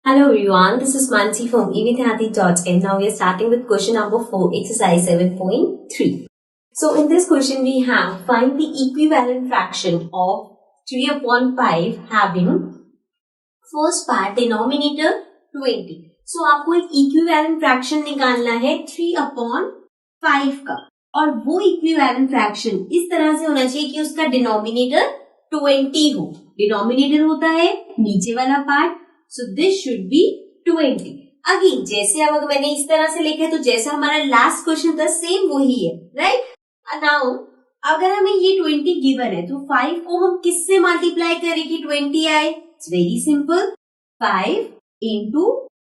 Hello everyone, this is Mansi from evidhyati.in. Now we are starting with question number 4, exercise 7.3. So in this question we have find the equivalent fraction of 3 upon 5 having first part denominator 20. So आपको एक equivalent fraction निकालना है 3 upon 5 का और वो equivalent fraction इस तरह से होना चाहिए कि उसका denominator 20 हो. Denominator होता है नीचे वाला part. So this should be 20. Again, जैसे अब अगर मैंने इस तरह से लिखा तो जैसा हमारा लास्ट क्वेश्चन था सेम वही है, राइट? नाउ अगर हमें ये 20 गिवन है तो 5 को हम किससे मल्टीप्लाई करें कि 20 आए? It's very simple. 5 into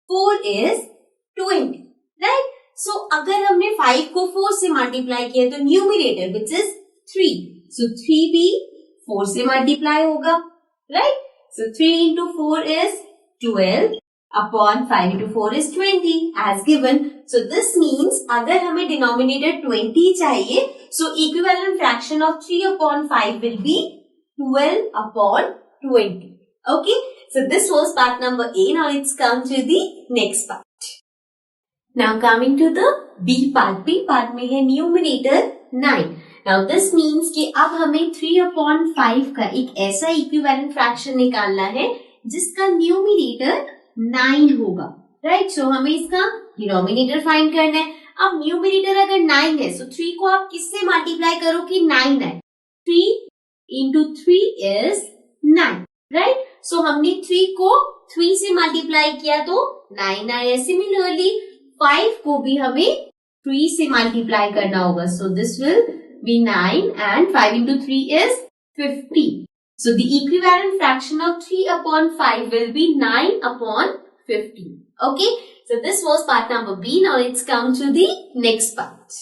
4 is 20, right? So अगर हमने 5 को 4 से मल्टीप्लाई किया तो न्यूमरेटर विच इज 3. सो 3 भी 4 से मल्टीप्लाई होगा, right? So 3 into 4 is 12 upon 5 into 4 is 20 as given. So this means अगर हमें denominator 20 चाहिए, so equivalent fraction of 3 upon 5 will be 12 upon 20. Okay, so this was part number A. Now let's come to the next part. Now coming to the B part. B part में है numerator 9. Now this means कि अब हमें 3 upon 5 का एक ऐसा equivalent fraction निकालना है जिसका न्यूमरेटर 9 होगा, राइट? सो हमें इसका डिनोमिनेटर फाइंड करना है. अब न्यूमरेटर अगर 9 है तो 3 को आप किससे मल्टीप्लाई करो कि 9 आए? 3 into 3 is 9, राइट? सो हमने 3 को 3 से मल्टीप्लाई किया तो 9 आया. सिमिलरली 5 को भी हमें 3 से मल्टीप्लाई करना होगा. So this will be 9 and 5 into 3 is 50. So the equivalent fraction of 3 upon 5 will be 9 upon 50. Okay. So this was part number B. Now let's come to the next part.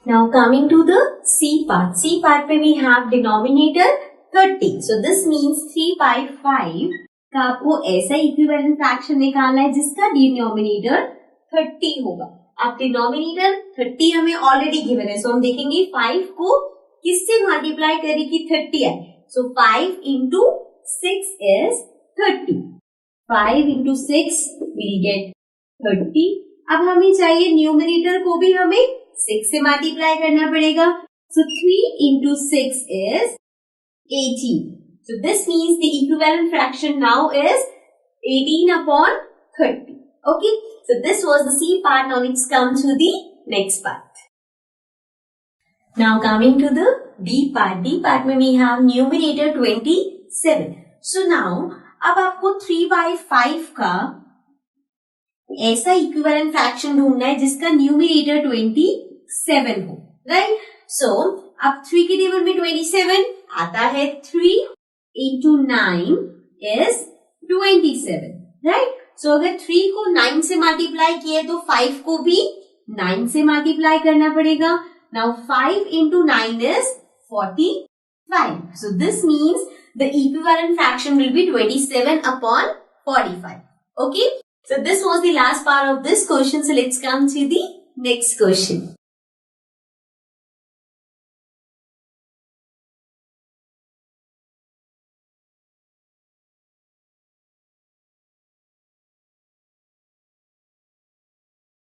Now coming to the C part. C part पे we have denominator 30. So this means 3 by 5 का आपको ऐसा equivalent fraction निकालना है जिसका denominator 30 होगा. अब denominator 30 हमें already given है. So हम देखेंगे 5 को किससे मल्टीप्लाई करें कि 30 आए. So 5 into 6 is 30. 5 into 6 will get 30. अब हमें चाहिए न्यूमरेटर को भी हमें 6 से मल्टीप्लाई करना पड़ेगा. So 3 into 6 is 18. So this means the equivalent fraction now is 18 upon 30. Okay. So this was the C part. Now let's come to the next part. Now coming to the D part. D part में we have numerator 27. So now अब आपको 3 by 5 का ऐसा equivalent fraction ढूंढना है जिसका numerator 27 हो, right? So अब 3 के टेबल में 27 आता है. 3 into 9 is 27, right? So अगर 3 को 9 से मल्टीप्लाई किए तो 5 को भी 9 से मल्टीप्लाई करना पड़ेगा. Now 5 into 9 is 45. So this means the equivalent fraction will be 27 upon 45. Okay. So this was the last part of this question. So let's come to the next question.